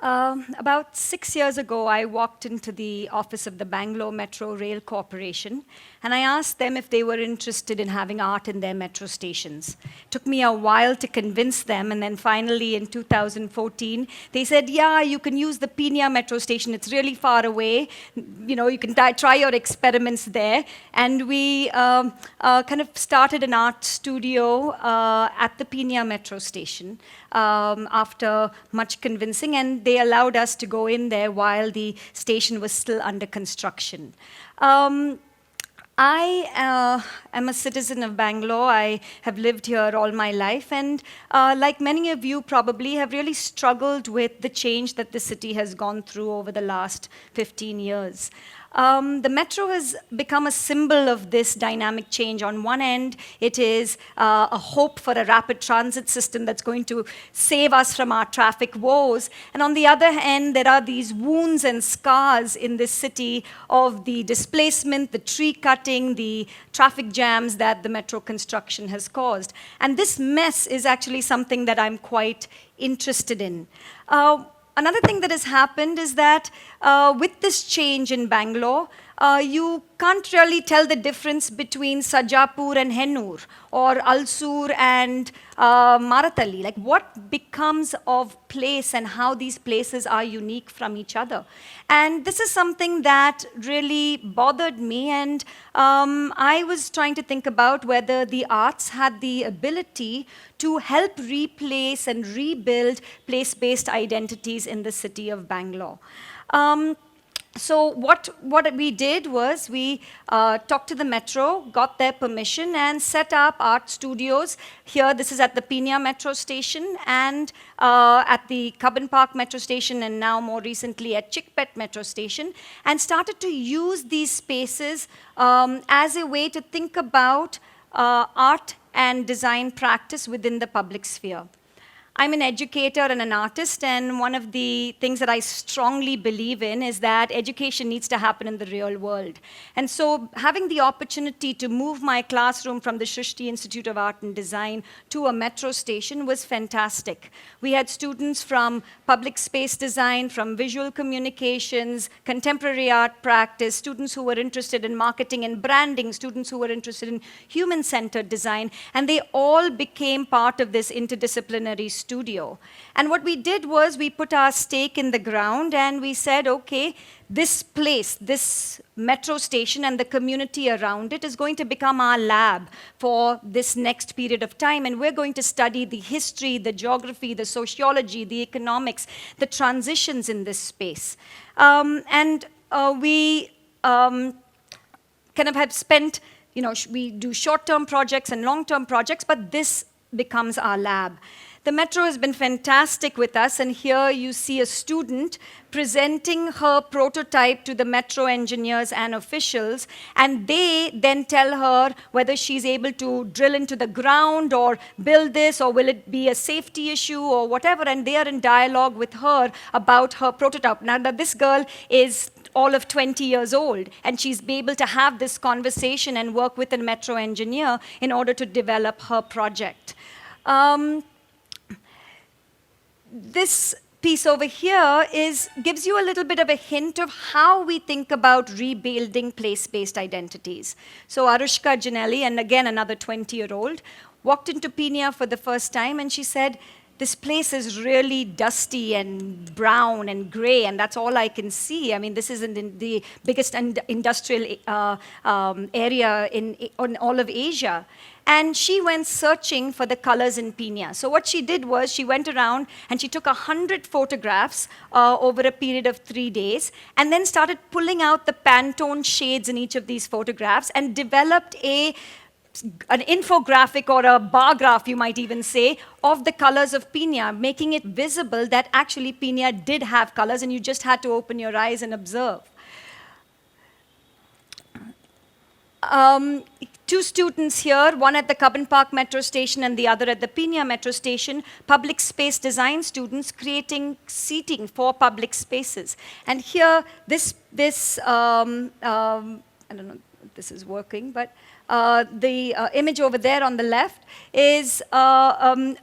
About 6 years ago, I walked into the office of the Bangalore Metro Rail Corporation, and I asked them if they were interested in having art in their metro stations. It took me a while to convince them, and then finally in 2014, they said, yeah, you can use the Pinay metro station. It's really far away. You know, you can try your experiments there. And we kind of started an art studio at the Pinay metro station after much convincing, and they allowed us to go in there while the station was still under construction. I am a citizen of Bangalore. I have lived here all my life, and like many of you probably have really struggled with the change that the city has gone through over the last 15 years. The metro has become a symbol of this dynamic change. On one end, it is a hope for a rapid transit system that's going to save us from our traffic woes. And on the other end, there are these wounds and scars in this city of the displacement, the tree cutting, the traffic jams that the metro construction has caused. And this mess is actually something that I'm quite interested in. Another thing that has happened is that with this change in Bangalore, you can't really tell the difference between Sajapur and Hennur, or Alsur and Maratali. Like, what becomes of place and how these places are unique from each other. And this is something that really bothered me, and I was trying to think about whether the arts had the ability to help replace and rebuild place-based identities in the city of Bangalore. So what we did was we talked to the Metro, got their permission, and set up art studios. Here, this is at the Pinay Metro Station, and at the Cubbon Park Metro Station, and now more recently at Chickpet Metro Station, and started to use these spaces as a way to think about art and design practice within the public sphere. I'm an educator and an artist, and one of the things that I strongly believe in is that education needs to happen in the real world. And so having the opportunity to move my classroom from the Shrishti Institute of Art and Design to a metro station was fantastic. We had students from public space design, from visual communications, contemporary art practice, students who were interested in marketing and branding, students who were interested in human-centered design, and they all became part of this interdisciplinary studio. And what we did was we put our stake in the ground and we said, okay, this place, this metro station and the community around it is going to become our lab for this next period of time. And we're going to study the history, the geography, the sociology, the economics, the transitions in this space. We kind of have spent, we do short-term projects and long-term projects, but this becomes our lab. The Metro has been fantastic with us, and here you see a student presenting her prototype to the Metro engineers and officials, and they then tell her whether she's able to drill into the ground or build this, or will it be a safety issue or whatever, and they are in dialogue with her about her prototype. Now, this girl is all of 20 years old, and she's able to have this conversation and work with a Metro engineer in order to develop her project. This piece over here gives you a little bit of a hint of how we think about rebuilding place-based identities. So Arushka Janelli, and again another 20-year-old, walked into Pinay for the first time, and she said, this place is really dusty and brown and gray, and that's all I can see. I mean, this isn't in the biggest industrial area in all of Asia. And she went searching for the colors in Pinay. So what she did was she went around and she took 100 photographs over a period of 3 days, and then started pulling out the Pantone shades in each of these photographs and developed an infographic or a bar graph, you might even say, of the colors of Pinay, making it visible that actually Pinay did have colors and you just had to open your eyes and observe. Two students here, one at the Cubbon Park Metro Station and the other at the Pinay Metro Station, public space design students creating seating for public spaces. And here, I don't know if this is working, but the image over there on the left is a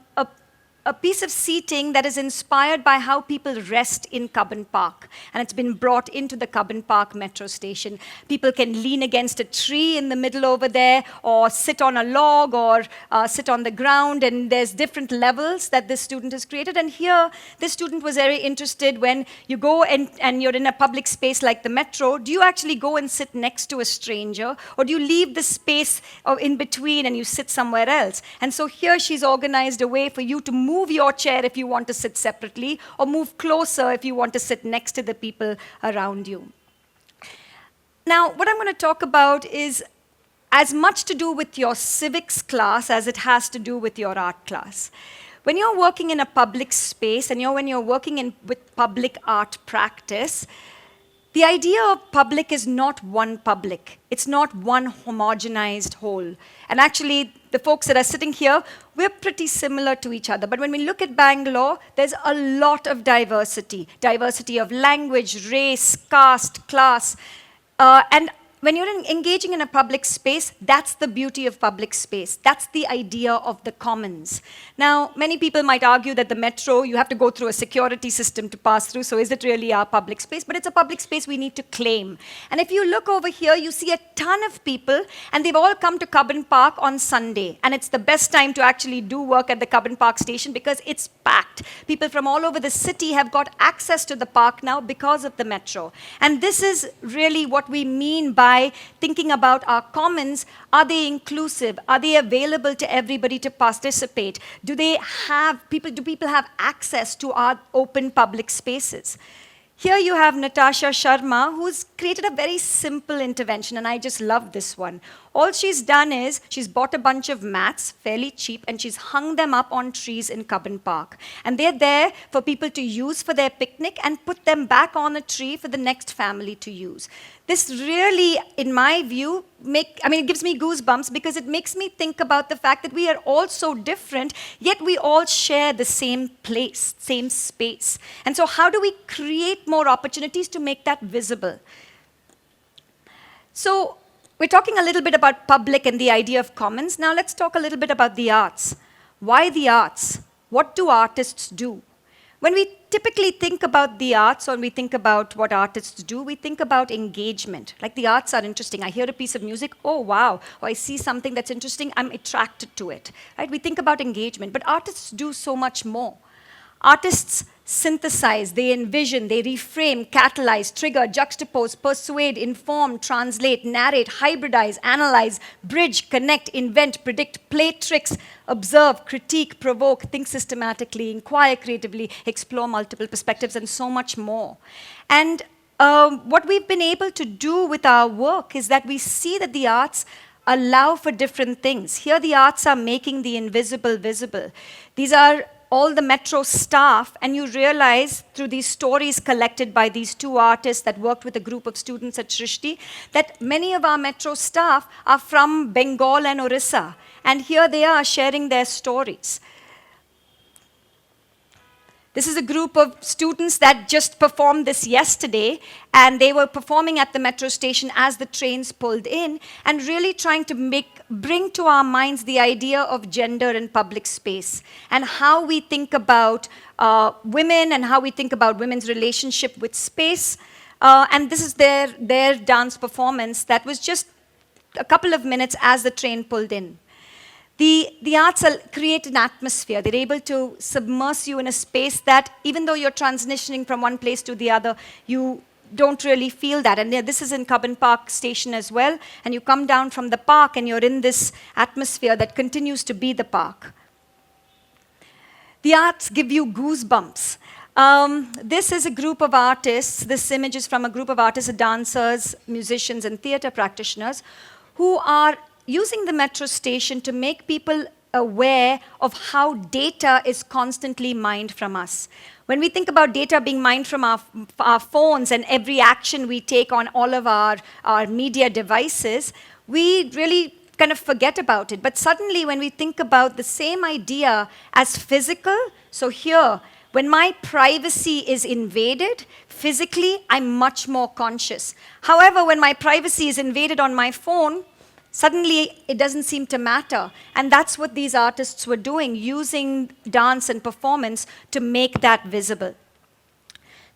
a piece of seating that is inspired by how people rest in Cubbon Park. And it's been brought into the Cubbon Park metro station. People can lean against a tree in the middle over there, or sit on a log, or sit on the ground. And there's different levels that this student has created. And here, this student was very interested when you go and you're in a public space like the metro, do you actually go and sit next to a stranger, or do you leave the space in between and you sit somewhere else? And so here she's organized a way for you to move your chair if you want to sit separately, or move closer if you want to sit next to the people around you. Now, what I'm going to talk about is as much to do with your civics class as it has to do with your art class. When you're working in a public space, and when you're working with public art practice, the idea of public is not one public. It's not one homogenized whole. And actually, the folks that are sitting here, we're pretty similar to each other. But when we look at Bangalore, there's a lot of diversity. Diversity of language, race, caste, class. And when you're engaging in a public space, that's the beauty of public space. That's the idea of the commons. Now, many people might argue that the metro, you have to go through a security system to pass through, so is it really our public space? But it's a public space we need to claim. And if you look over here, you see a ton of people, and they've all come to Cubbon Park on Sunday. And it's the best time to actually do work at the Cubbon Park station because it's packed. People from all over the city have got access to the park now because of the metro. And this is really what we mean by thinking about our commons. Are they inclusive? Are they available to everybody to participate? Do people have access to our open public spaces? Here you have Natasha Sharma, who's created a very simple intervention, and I just love this one. All she's done is she's bought a bunch of mats, fairly cheap, and she's hung them up on trees in Cubbon Park. And they're there for people to use for their picnic and put them back on a tree for the next family to use. This really, in my view, it gives me goosebumps because it makes me think about the fact that we are all so different, yet we all share the same place, same space. And so how do we create more opportunities to make that visible? So we're talking a little bit about public and the idea of commons. Now let's talk a little bit about the arts. Why the arts? What do artists do? When we typically think about the arts, or we think about what artists do, we think about engagement. Like, the arts are interesting. I hear a piece of music, oh wow, or I see something that's interesting, I'm attracted to it. Right? We think about engagement, but artists do so much more. Artists synthesize, they envision, they reframe, catalyze, trigger, juxtapose, persuade, inform, translate, narrate, hybridize, analyze, bridge, connect, invent, predict, play tricks, observe, critique, provoke, think systematically, inquire creatively, explore multiple perspectives, and so much more. And what we've been able to do with our work is that we see that the arts allow for different things. Here the arts are making the invisible visible. These are all the metro staff, and you realize through these stories collected by these two artists that worked with a group of students at Srishti, that many of our metro staff are from Bengal and Orissa. And here they are sharing their stories. This is a group of students that just performed this yesterday, and they were performing at the metro station as the trains pulled in, and really trying to bring to our minds the idea of gender in public space, and how we think about women, and how we think about women's relationship with space. And this is their dance performance that was just a couple of minutes as the train pulled in. The arts create an atmosphere. They're able to submerge you in a space that, even though you're transitioning from one place to the other, you don't really feel that. And this is in Cubbon Park station as well. And you come down from the park, and you're in this atmosphere that continues to be the park. The arts give you goosebumps. This is a group of artists. This image is from a group of artists, dancers, musicians, and theater practitioners who are using the metro station to make people aware of how data is constantly mined from us. When we think about data being mined from our phones and every action we take on all of our media devices, we really kind of forget about it. But suddenly, when we think about the same idea as physical, so here, when my privacy is invaded, physically, I'm much more conscious. However, when my privacy is invaded on my phone, Suddenly, it doesn't seem to matter. And that's what these artists were doing, using dance and performance to make that visible.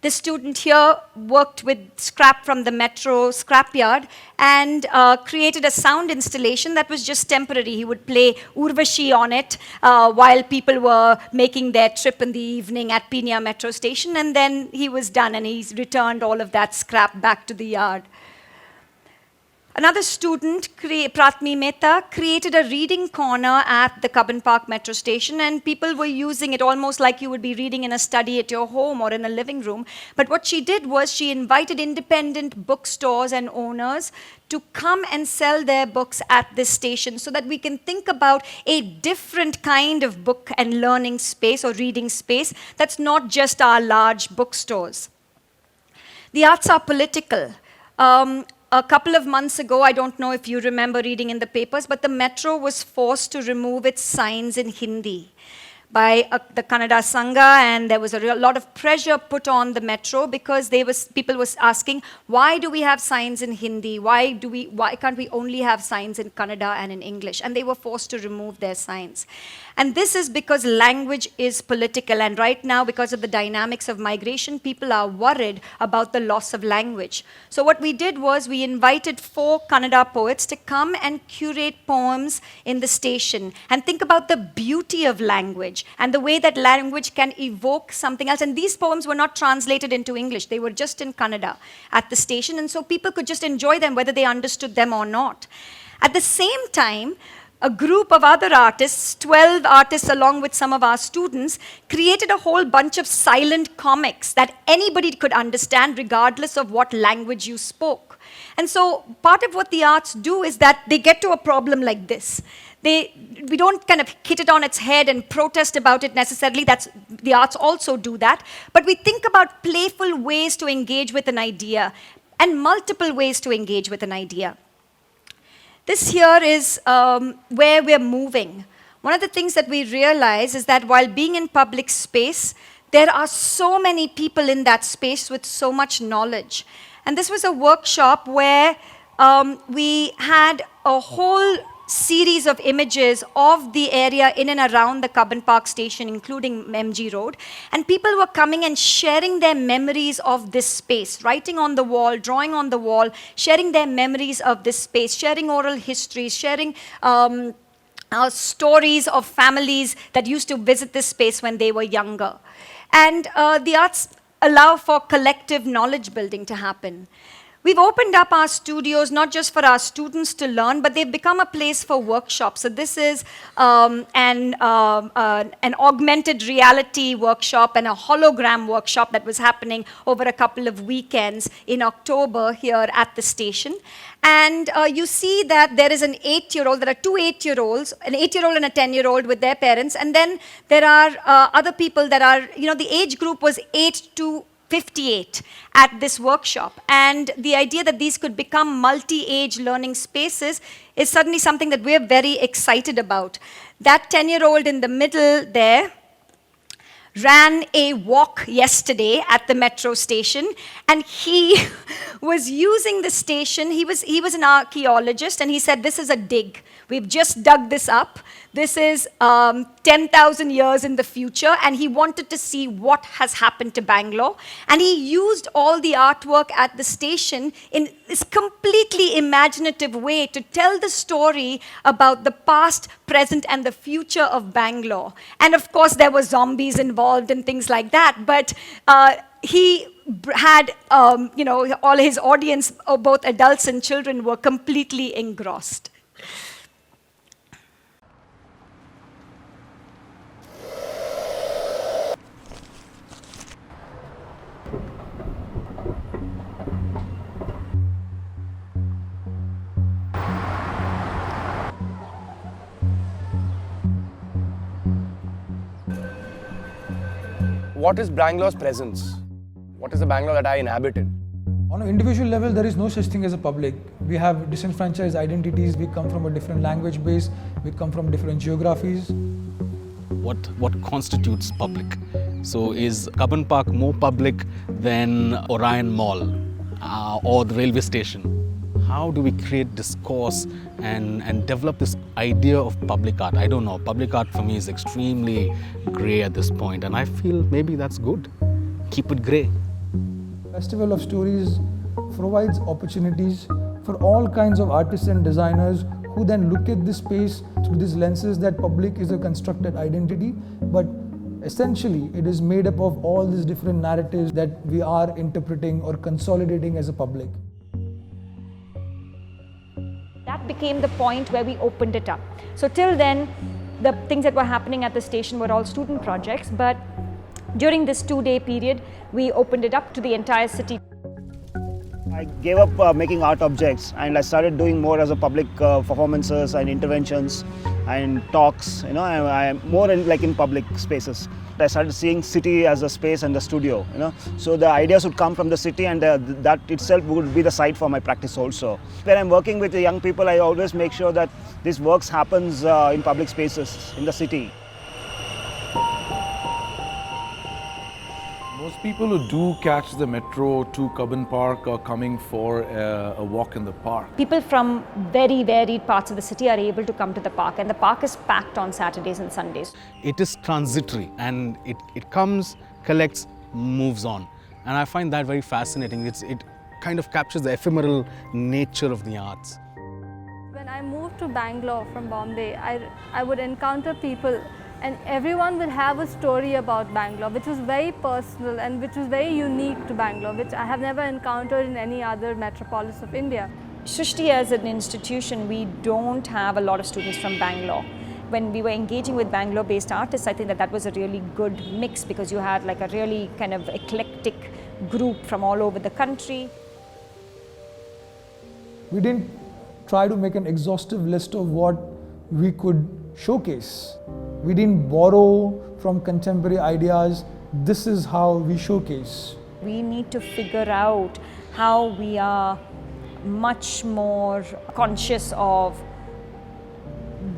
This student here worked with scrap from the metro scrapyard and created a sound installation that was just temporary. He would play Urvashi on it while people were making their trip in the evening at Pinay metro station, and then he was done, and he's returned all of that scrap back to the yard. Another student, Pratmi Mehta, created a reading corner at the Cubbon Park metro station, and people were using it almost like you would be reading in a study at your home or in a living room. But what she did was she invited independent bookstores and owners to come and sell their books at this station so that we can think about a different kind of book and learning space or reading space that's not just our large bookstores. The arts are political. A couple of months ago, I don't know if you remember reading in the papers, but the metro was forced to remove its signs in Hindi by the Kannada Sangha, and there was a lot of pressure put on the metro because people were asking, why do we have signs in Hindi? Why can't we only have signs in Kannada and in English? And they were forced to remove their signs. And this is because language is political, and right now, because of the dynamics of migration, people are worried about the loss of language. So what we did was we invited 4 Kannada poets to come and curate poems in the station and think about the beauty of language and the way that language can evoke something else. And these poems were not translated into English. They were just in Kannada at the station, and so people could just enjoy them whether they understood them or not. At the same time, a group of other artists, 12 artists along with some of our students, created a whole bunch of silent comics that anybody could understand regardless of what language you spoke. And so part of what the arts do is that they get to a problem like this. We don't kind of hit it on its head and protest about it necessarily. The arts also do that. But we think about playful ways to engage with an idea and multiple ways to engage with an idea. This here is where we're moving. One of the things that we realize is that while being in public space, there are so many people in that space with so much knowledge. And this was a workshop where we had a whole series of images of the area in and around the Cubbon Park station, including MG Road. And people were coming and sharing their memories of this space, writing on the wall, drawing on the wall, sharing their memories of this space, sharing oral histories, sharing stories of families that used to visit this space when they were younger. And the arts allow for collective knowledge building to happen. We've opened up our studios not just for our students to learn, but they've become a place for workshops. So this is an augmented reality workshop and a hologram workshop that was happening over a couple of weekends in October here at the station. And you see that there is an 8-year-old, there are 2 8-year-olds, an 8-year-old and a 10-year-old with their parents. And then there are other people that are, the age group was 8 to 58 at this workshop. And the idea that these could become multi-age learning spaces is suddenly something that we're very excited about. That 10-year-old in the middle there ran a walk yesterday at the metro station, and he was using the station. He was an archaeologist, and he said, this is a dig. We've just dug this up. This is 10,000 years in the future, and he wanted to see what has happened to Bangalore. And he used all the artwork at the station in this completely imaginative way to tell the story about the past, present, and the future of Bangalore. And of course, there were zombies involved and things like that, but he had, all his audience, both adults and children, were completely engrossed. What is Bangalore's presence? What is the Bangalore that I inhabit in? On an individual level, there is no such thing as a public. We have disenfranchised identities, we come from a different language base, we come from different geographies. What constitutes public? So is Cubbon Park more public than Orion Mall or the railway station? how do we create discourse and develop this idea of public art? I don't know. Public art for me is extremely grey at this point, and I feel maybe that's good. Keep it grey. Festival of Stories provides opportunities for all kinds of artists and designers who then look at this space through these lenses that public is a constructed identity, but essentially it is made up of all these different narratives that we are interpreting or consolidating as a public. That became the point where we opened it up. So till then, the things that were happening at the station were all student projects, but during this 2-day period, we opened it up to the entire city. I gave up making art objects and I started doing more as a public performances and interventions and talks. You know, I'm more in public spaces. I started seeing city as a space and a studio. You know, so the ideas would come from the city, and that itself would be the site for my practice also. When I'm working with the young people, I always make sure that this works happens in public spaces in the city. Most people who do catch the metro to Cubbon Park are coming for a walk in the park. People from very varied parts of the city are able to come to the park, and the park is packed on Saturdays and Sundays. It is transitory, and it comes, collects, moves on. And I find that very fascinating. It kind of captures the ephemeral nature of the arts. When I moved to Bangalore from Bombay, I would encounter people, and everyone will have a story about Bangalore, which was very personal and which was very unique to Bangalore, which I have never encountered in any other metropolis of India. Srishti, as an institution, we don't have a lot of students from Bangalore. When we were engaging with Bangalore-based artists, I think that was a really good mix, because you had like a really kind of eclectic group from all over the country. We didn't try to make an exhaustive list of what we could showcase. We didn't borrow from contemporary ideas. This is how we showcase. We need to figure out how we are much more conscious of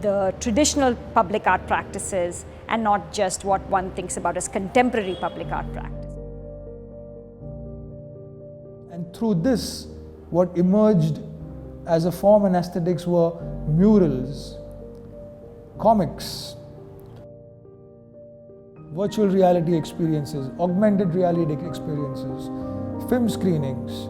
the traditional public art practices and not just what one thinks about as contemporary public art practice. And through this, what emerged as a form and aesthetics were murals, comics, virtual reality experiences, augmented reality experiences, film screenings,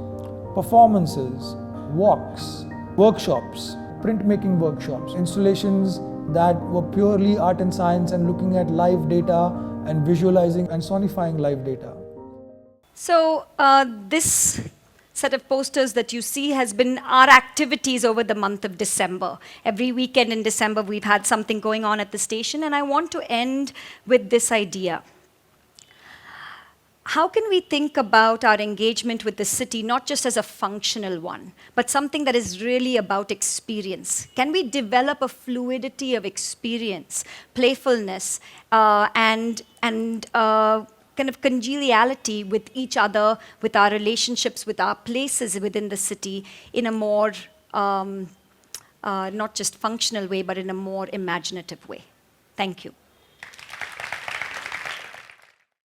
performances, walks, workshops, printmaking workshops, installations that were purely art and science and looking at live data and visualizing and sonifying live data. So this set of posters that you see has been our activities over the month of December. Every weekend in December, we've had something going on at the station, and I want to end with this idea. How can we think about our engagement with the city not just as a functional one, but something that is really about experience? Can we develop a fluidity of experience, playfulness, and kind of congeniality with each other, with our relationships, with our places within the city in a more, not just functional way, but in a more imaginative way? Thank you.